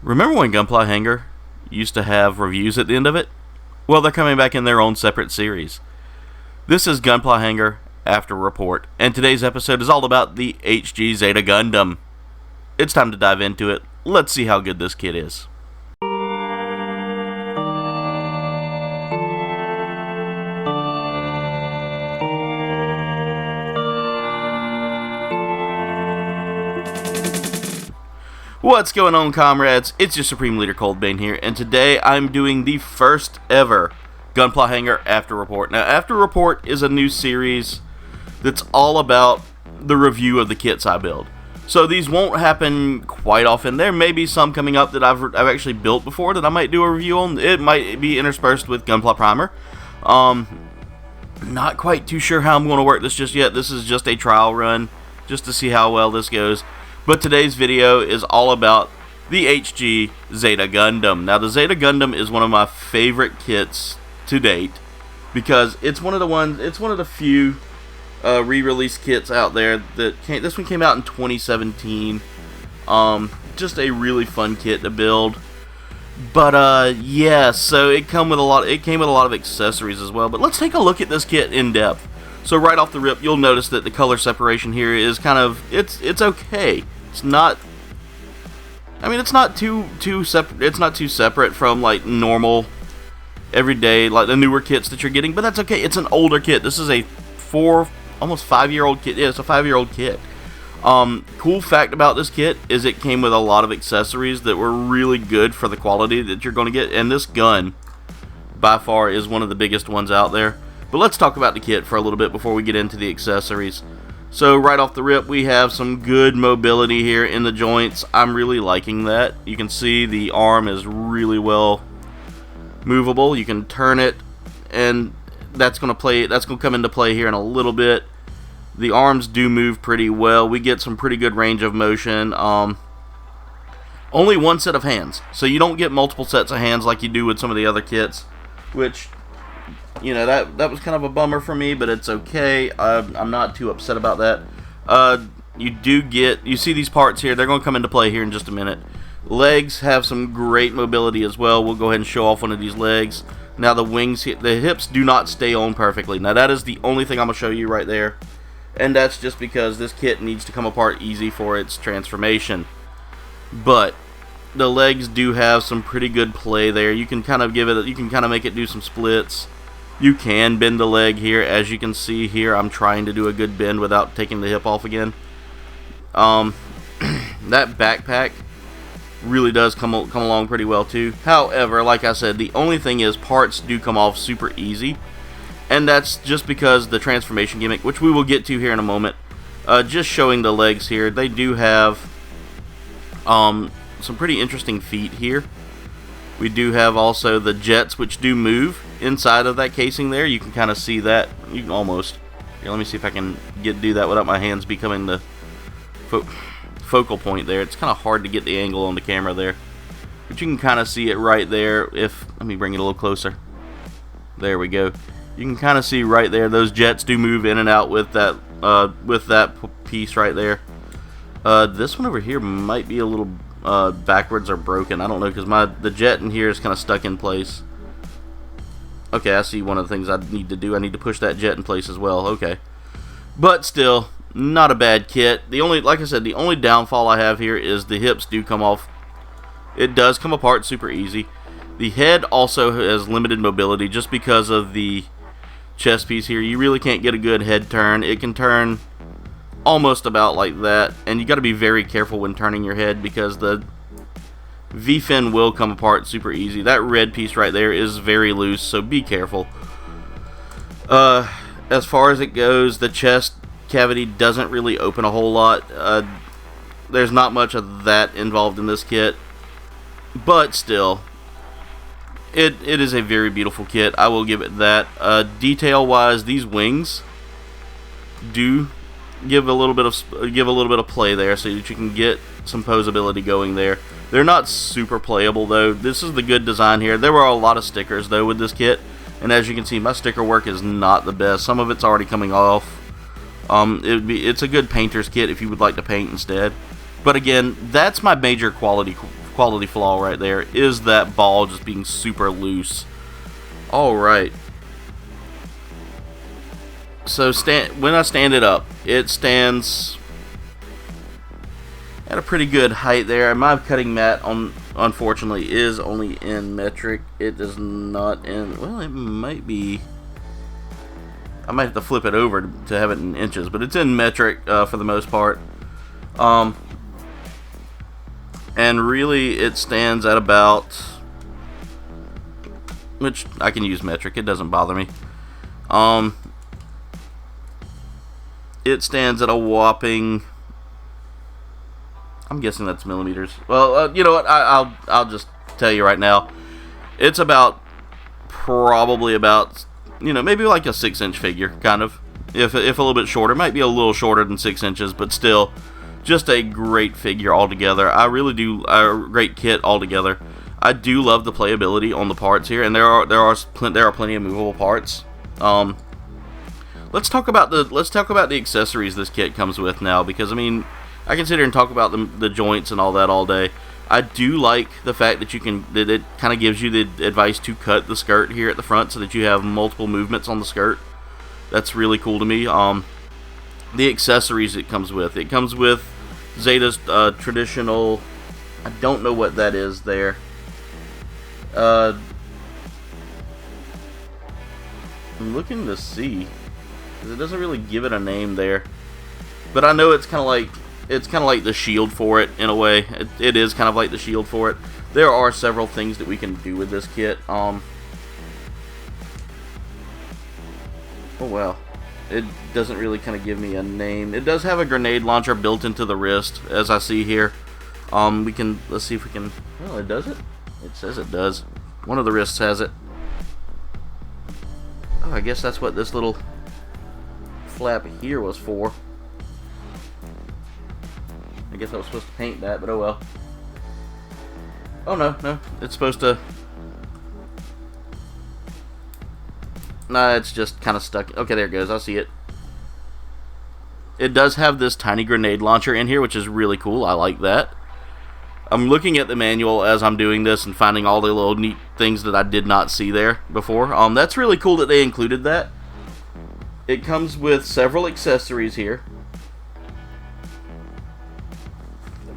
Remember when Gunpla Hangar used to have reviews at the end of it? Well, they're coming back in their own separate series. This is Gunpla Hangar After Report, and today's episode is all about the HG Zeta Gundam. It's time to dive into it. Let's see how good this kit is. What's going on, comrades? It's your Supreme Leader KouldbayneGames here, and today I'm doing the first ever Gunpla Hangar After Report. Now, After Report is a new series that's all about the review of the kits I build. So these won't happen quite often. There may be some coming up that I've actually built before that I might do a review on. It might be interspersed with Gunpla Primer. Not quite too sure how I'm going to work this just yet. This is just a trial run, just to see how well this goes. But today's video is all about the HG Zeta Gundam. Now, the Zeta Gundam is one of my favorite kits to date because it's one of the few re-release kits out there that came. This one came out in 2017. Just a really fun kit to build. But yeah, so it came with a lot of accessories as well. But let's take a look at this kit in depth. So right off the rip, you'll notice that the color separation here is kind of it's okay. It's not. I mean, it's not too separate. It's not too separate from like normal, everyday, like the newer kits that you're getting. But that's okay. It's an older kit. This is a almost 5-year-old kit. Yeah, it's a 5-year-old kit. Cool fact about this kit is it came with a lot of accessories that were really good for the quality that you're going to get. And this gun, by far, is one of the biggest ones out there. But let's talk about the kit for a little bit before we get into the accessories. So right off the rip, we have some good mobility here in the joints. I'm really liking that. You can see the arm is really well movable. You can turn it, and that's going to come into play here in a little bit. The arms do move pretty well. We get some pretty good range of motion. Only one set of hands, so you don't get multiple sets of hands like you do with some of the other kits, which, you know, that was kind of a bummer for me, but it's okay. I'm not too upset about that. You see these parts here. They're going to come into play here in just a minute. Legs have some great mobility as well. We'll go ahead and show off one of these legs. Now the wings, the hips do not stay on perfectly. Now that is the only thing I'm going to show you right there. And that's just because this kit needs to come apart easy for its transformation. But the legs do have some pretty good play there. You can kind of make it do some splits. You can bend the leg here. As you can see here, I'm trying to do a good bend without taking the hip off again. That backpack really does come along pretty well too. However, like I said, the only thing is parts do come off super easy. And that's just because the transformation gimmick, which we will get to here in a moment. Just showing the legs here, they do have some pretty interesting feet here. We do have also the jets, which do move inside of that casing there. You can kind of see that. You can almost. Here, let me see if I can do that without my hands becoming the focal point there. It's kind of hard to get the angle on the camera there, but you can kind of see it right there. Let me bring it a little closer. There we go. You can kind of see right there. Those jets do move in and out with that piece right there. This one over here might be a little backwards or broken. I don't know, because the jet in here is kind of stuck in place. Okay, I see one of the things I need to do. I need to push that jet in place as well. Okay, but still not a bad kit. Like I said, the only downfall I have here is the hips do come off. It does come apart super easy. The head also has limited mobility just because of the chest piece here. You really can't get a good head turn. It can turn almost about like that, and you got to be very careful when turning your head because the V-fin will come apart super easy. That red piece right there is very loose, so be careful. As far as it goes, the chest cavity doesn't really open a whole lot. There's not much of that involved in this kit, but still, it is a very beautiful kit. I will give it that. Detail wise, these wings do give a little bit of play there, so that you can get some posability going there. They're not super playable though. This is the good design here. There were a lot of stickers though with this kit, and as you can see, my sticker work is not the best. Some of it's already coming off. It's a good painter's kit if you would like to paint instead. But again, that's my major quality quality flaw right there, is that ball just being super loose. Alright. So when I stand it up, it stands at a pretty good height there. My cutting mat, unfortunately, is only in metric. It is not in, well, it might be, I might have to flip it over to have it in inches, but it's in metric for the most part. And really it stands at about, which I can use metric, it doesn't bother me. It stands at a whopping, I'm guessing that's millimeters. Well, you know what, I'll just tell you right now. It's about, probably about, you know, maybe like a 6-inch figure, kind of. If a little bit shorter, might be a little shorter than 6 inches, but still, just a great figure altogether. I really do, a great kit altogether. I do love the playability on the parts here, and there are plenty of movable parts. Let's talk about the accessories this kit comes with now, because I mean, I can sit here and talk about the joints and all that all day. I do like the fact that it kind of gives you the advice to cut the skirt here at the front so that you have multiple movements on the skirt. That's really cool to me. The accessories it comes with Zeta's traditional, I don't know what that is there. I'm looking to see, because it doesn't really give it a name there, but I know it's kind of like the shield for it in a way. It is kind of like the shield for it. There are several things that we can do with this kit. Oh well, it doesn't really kind of give me a name. It does have a grenade launcher built into the wrist, as I see here. Let's see if we can, well, it does it? It says it does. One of the wrists has it. Oh, I guess that's what this little flap here was for. I guess I was supposed to paint that, but oh well. Oh no, it's supposed to... Nah, it's just kind of stuck. Okay, there it goes, I see it. It does have this tiny grenade launcher in here, which is really cool. I like that. I'm looking at the manual as I'm doing this and finding all the little neat things that I did not see there before. That's really cool that they included that. It comes with several accessories here.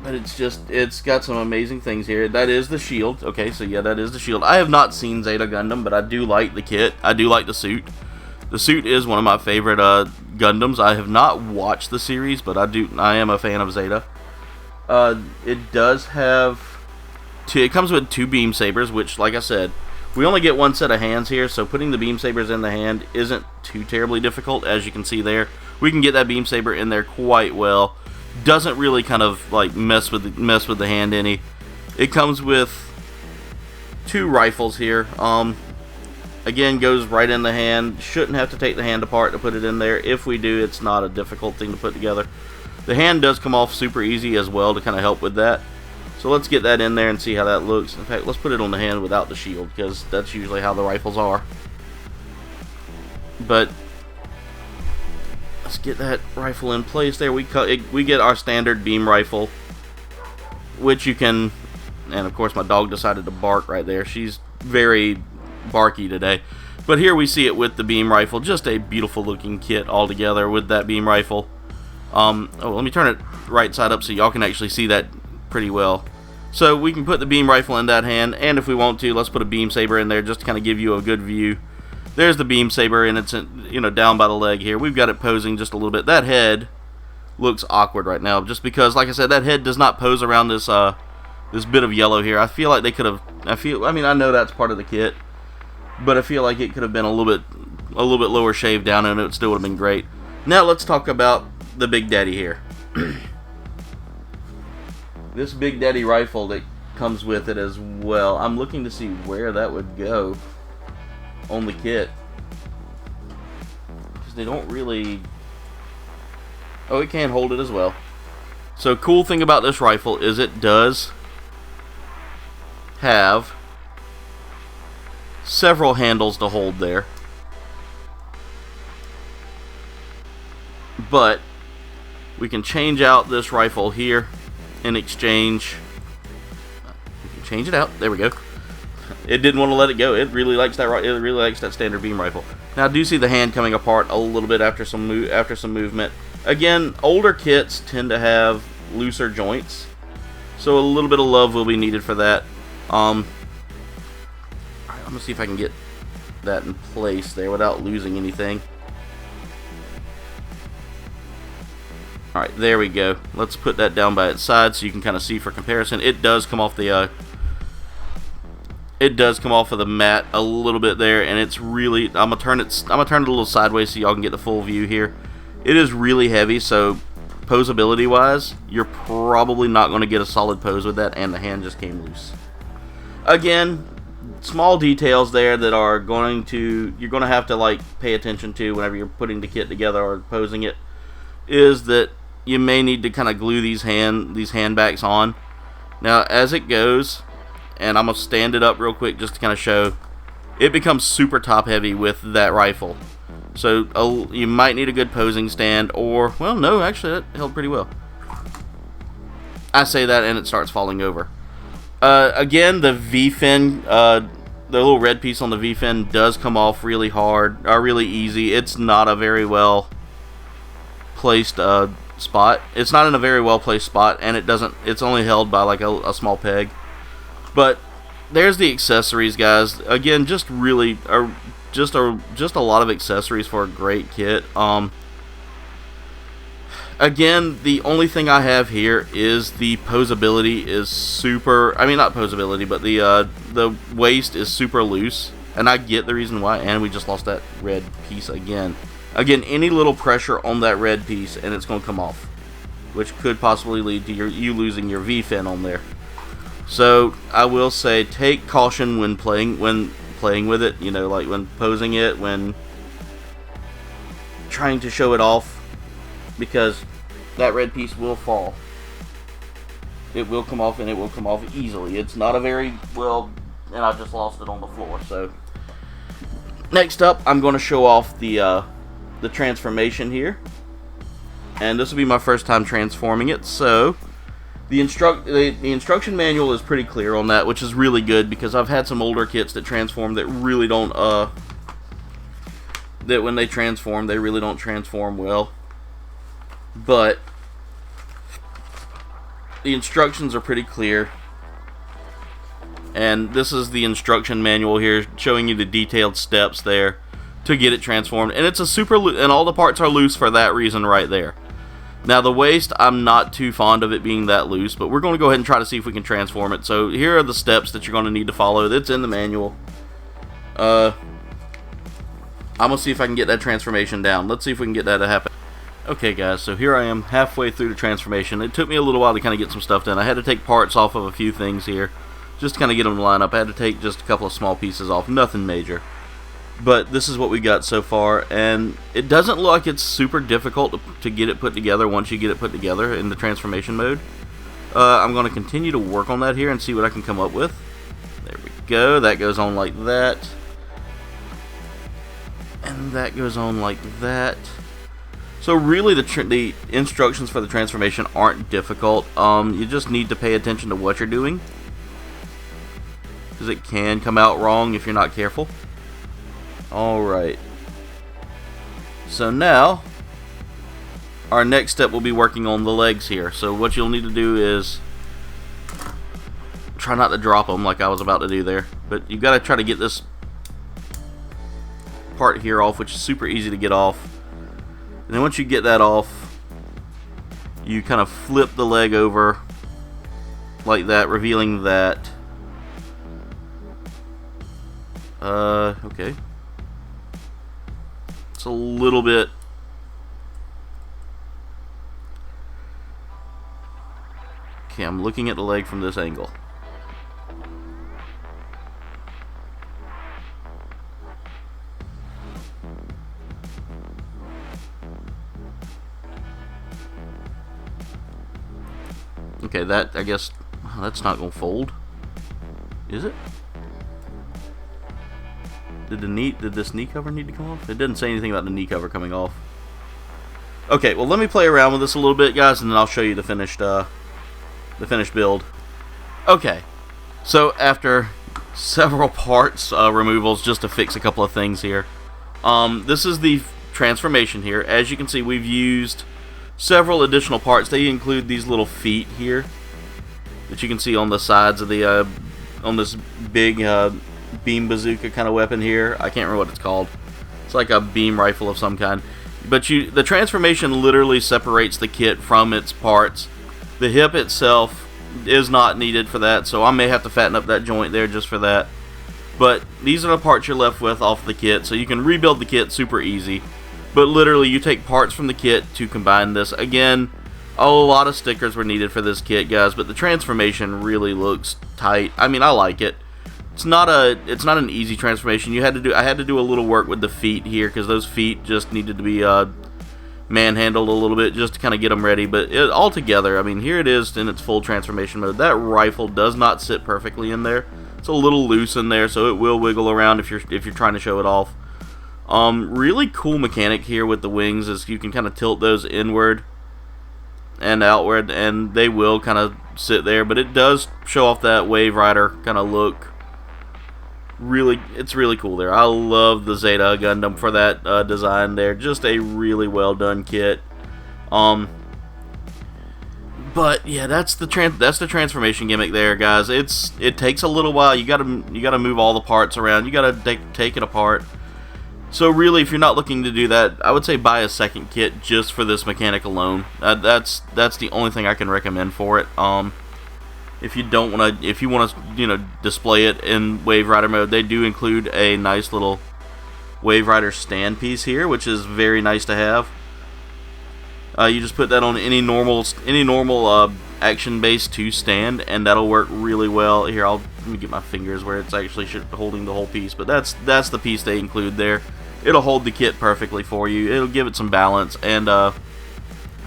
But it's got some amazing things here. That is the shield. Okay, so yeah, that is the shield. I have not seen Zeta Gundam, but I do like the kit. I do like the suit. The suit is one of my favorite Gundams. I have not watched the series, but I am a fan of Zeta. It does have it comes with 2 beam sabers, which, like I said, we only get 1 set of hands here, so putting the beam sabers in the hand isn't too terribly difficult. As you can see there, we can get that beam saber in there quite well. Doesn't really kind of like mess with the hand any. It comes with 2 rifles here. Again, goes right in the hand. Shouldn't have to take the hand apart to put it in there. If we do, it's not a difficult thing to put together. The hand does come off super easy as well to kind of help with that. So let's get that in there and see how that looks. In fact, let's put it on the hand without the shield, because that's usually how the rifles are. But let's get that rifle in place there. We get our standard beam rifle, which you can, and of course my dog decided to bark right there. She's very barky today. But here we see it with the beam rifle. Just a beautiful looking kit altogether with that beam rifle. Oh, let me turn it right side up so y'all can actually see that pretty well. So we can put the beam rifle in that hand, and if we want to, let's put a beam saber in there just to kind of give you a good view. There's the beam saber, and it's down by the leg here. We've got it posing just a little bit. That head looks awkward right now, just because, like I said, that head does not pose around this this bit of yellow here. I feel like they could have. I mean, I know that's part of the kit, but I feel like it could have been a little bit lower shaved down, and it still would have been great. Now let's talk about the Big Daddy here. This Big Daddy rifle that comes with it as well. I'm looking to see where that would go on the kit, because they don't really... Oh, it can hold it as well. So cool thing about this rifle is it does have several handles to hold there, but we can change out this rifle here in exchange. change it out. There we go. It didn't want to let it go. It really likes that. It really likes that standard beam rifle. Now I do see the hand coming apart a little bit after some movement. Again, older kits tend to have looser joints, so a little bit of love will be needed for that. Alright, I'm gonna see if I can get that in place there without losing anything. Alright, there we go. Let's put that down by its side so you can kind of see for comparison. It does come off the of the mat a little bit there, and it's really, I'm gonna turn it a little sideways so y'all can get the full view here. It is really heavy, so posability wise, you're probably not going to get a solid pose with that, and the hand just came loose. Again, small details there that are you're going to have to like pay attention to whenever you're putting the kit together or posing it, is that you may need to kind of glue these handbacks on. Now as it goes, and I'm going to stand it up real quick just to kind of show, it becomes super top heavy with that rifle. So you might need a good posing stand, or, well, no, actually that held pretty well. I say that and it starts falling over. Again, the V-fin, the little red piece on the V-fin does come off really hard, or really easy. It's not a very well placed spot. It's not in a very well placed spot, and it's only held by like a small peg. But there's the accessories, guys. Again, just really just a lot of accessories for a great kit. Again, the only thing I have here is the posability is super. I mean, not posability, but the waist is super loose, and I get the reason why. And we just lost that red piece again. Again, any little pressure on that red piece, and it's going to come off, which could possibly lead to you losing your V-fin on there. So I will say, take caution when playing with it. You know, like when posing it, when trying to show it off, because that red piece will fall. It will come off, and it will come off easily. It's not a very well, and I just lost it on the floor. So next up, I'm going to show off the transformation here, and this will be my first time transforming it. So the instruction manual is pretty clear on that, which is really good, because I've had some older kits that transform that really don't that when they transform, they really don't transform well. But the instructions are pretty clear, and this is the instruction manual here, showing you the detailed steps there to get it transformed. And it's and all the parts are loose for that reason right there. Now the waist, I'm not too fond of it being that loose, but we're going to go ahead and try to see if we can transform it. So here are the steps that you're going to need to follow. That's in the manual. I'm going to see if I can get that transformation down. Let's see if we can get that to happen. Okay guys, so here I am halfway through the transformation. It took me a little while to kind of get some stuff done. I had to take parts off of a few things here, just to kind of get them to line up. I had to take just a couple of small pieces off, nothing major. But this is what we got so far, and it doesn't look like it's super difficult to get it put together once you get it put together in the transformation mode. I'm going to continue to work on that here and see what I can come up with. There we go. That goes on like that. And that goes on like that. So really the instructions for the transformation aren't difficult. You just need to pay attention to what you're doing, because it can come out wrong if you're not careful. Alright, so now our next step will be working on the legs here. So what you'll need to do is try not to drop them like I was about to do there, but you've got to try to get this part here off, which is super easy to get off. And then once you get that off, you kind of flip the leg over like that, revealing that. Okay. It's a little bit. Okay, I'm looking at the leg from this angle. Okay, that, I guess, that's not going to fold. Is it? Did this knee cover need to come off? It didn't say anything about the knee cover coming off. Okay, well let me play around with this a little bit, guys, and then I'll show you the finished build. Okay, So after several parts removals just to fix a couple of things here, this is the transformation here. As you can see, we've used several additional parts. They include these little feet here that you can see on the sides of the on this big beam bazooka kind of weapon here. I can't remember what it's called. It's like a beam rifle of some kind. But the transformation literally separates the kit from its parts. The hip itself is not needed for that, so I may have to fatten up that joint there just for that. But these are the parts you're left with off the kit, so you can rebuild the kit super easy. But literally, you take parts from the kit to combine this. Again, a lot of stickers were needed for this kit, guys, but the transformation really looks tight. I mean, I like it. It's not an easy transformation. I had to do a little work with the feet here because those feet just needed to be manhandled a little bit just to kind of get them ready. But all together, I mean, here it is in its full transformation mode. That rifle does not sit perfectly in there. It's a little loose in there, so it will wiggle around if you're trying to show it off. Really cool mechanic here with the wings is you can kind of tilt those inward and outward, and they will kind of sit there. But it does show off that Wave Rider kind of look. It's really cool there. I love the Zeta Gundam for that design there. Just a really well done kit. But yeah, that's the transformation gimmick there, guys. It takes a little while. You gotta move all the parts around. You gotta take it apart. So really, if you're not looking to do that, I would say buy a second kit just for this mechanic alone. That's the only thing I can recommend for it. If you want to, display it in Wave Rider mode, they do include a nice little Wave Rider stand piece here, which is very nice to have. You just put that on any normal action base 2 stand, and that'll work really well. Here, let me get my fingers where it's actually holding the whole piece, but that's the piece they include there. It'll hold the kit perfectly for you. It'll give it some balance, and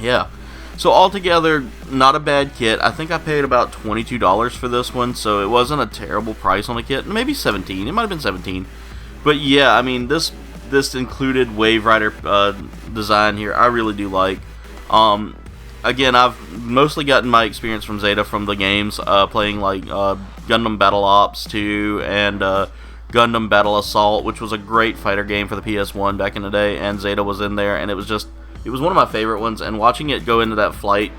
yeah. So altogether, not a bad kit. I think I paid about $22 for this one, so it wasn't a terrible price on a kit. Maybe $17. It might have been $17. But yeah, I mean, this included Wave Rider design here. I really do like. Again, I've mostly gotten my experience from Zeta from the games, playing like Gundam Battle Ops 2 and Gundam Battle Assault, which was a great fighter game for the PS1 back in the day, and Zeta was in there, and it was one of my favorite ones, and watching it go into that flight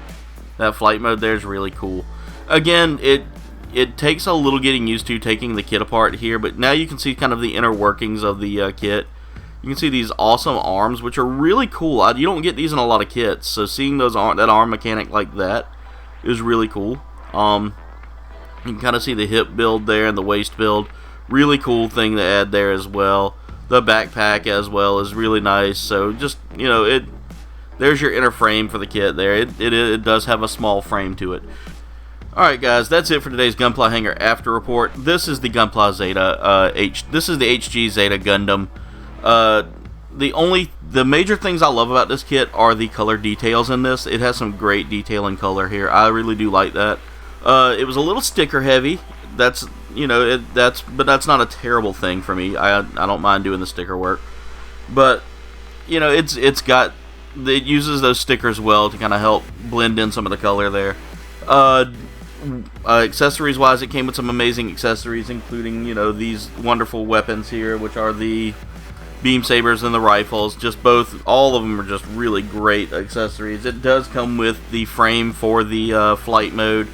mode there is really cool. Again, it takes a little getting used to taking the kit apart here, but now you can see kind of the inner workings of the kit. You can see these awesome arms, which are really cool. You don't get these in a lot of kits, so seeing that arm mechanic like that is really cool. You can kind of see the hip build there and the waist build. Really cool thing to add there as well. The backpack as well is really nice. So just, there's your inner frame for the kit there. It does have a small frame to it. Alright guys, that's it for today's Gunpla Hangar After Report. This is the Gunpla Zeta, this is the HG Zeta Gundam. The major things I love about this kit are the color details in this. It has some great detail and color here. I really do like that. It was a little sticker heavy. But that's not a terrible thing for me. I don't mind doing the sticker work. But it uses those stickers well to kind of help blend in some of the color there. Accessories wise, it came with some amazing accessories, including these wonderful weapons here, which are the beam sabers and the rifles. All of them are just really great accessories. It does come with the frame for the flight mode,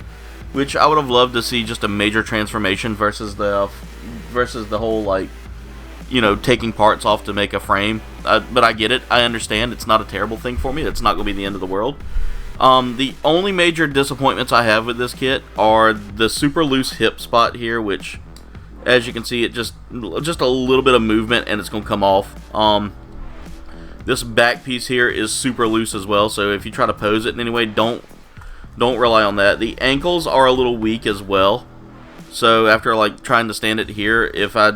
which I would have loved to see just a major transformation versus the whole taking parts off to make a frame. But I get it. I understand. It's not a terrible thing for me. It's not going to be the end of the world. The only major disappointments I have with this kit are the super loose hip spot here, which, as you can see, it just a little bit of movement and it's going to come off. This back piece here is super loose as well, so if you try to pose it in any way, don't rely on that. The ankles are a little weak as well, so after trying to stand it here, if I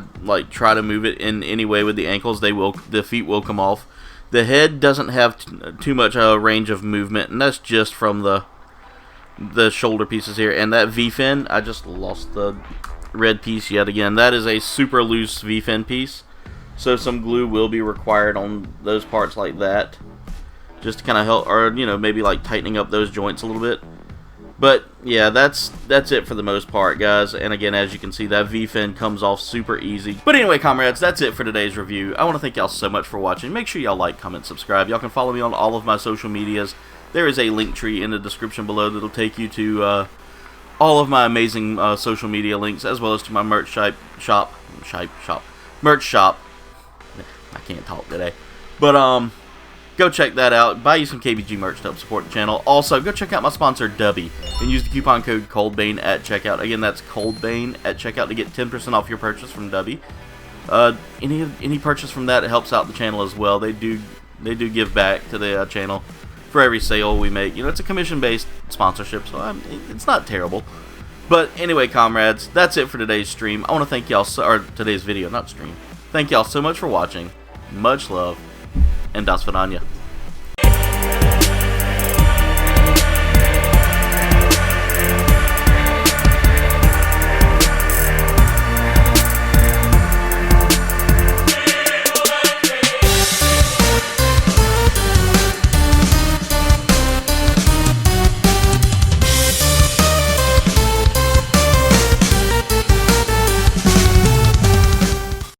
try to move it in any way with the ankles, the feet will come off. The head doesn't have too much range of movement, and that's just from the shoulder pieces here. And that V-fin, I just lost the red piece yet again. That is a super loose V-fin piece, so some glue will be required on those parts like that, just to kind of help, or maybe tightening up those joints a little bit. But yeah, that's it for the most part, guys. And again, as you can see, that V-fin comes off super easy. But anyway, comrades, that's it for today's review. I want to thank y'all so much for watching. Make sure y'all like, comment, subscribe. Y'all can follow me on all of my social medias. There is a link tree in the description below that'll take you to all of my amazing social media links, as well as to my merch shop. I can't talk today. But go check that out. Buy you some KBG merch to help support the channel. Also, go check out my sponsor, Dubby, and use the coupon code KouldbayneGames at checkout. Again, that's KouldbayneGames at checkout to get 10% off your purchase from Dubby. Any purchase from that helps out the channel as well. They do give back to the channel for every sale we make. You know, it's a commission-based sponsorship, so it's not terrible. But anyway, comrades, that's it for today's stream. I want to thank y'all, or today's video, not stream. Thank y'all so much for watching. Much love, and das vidanya.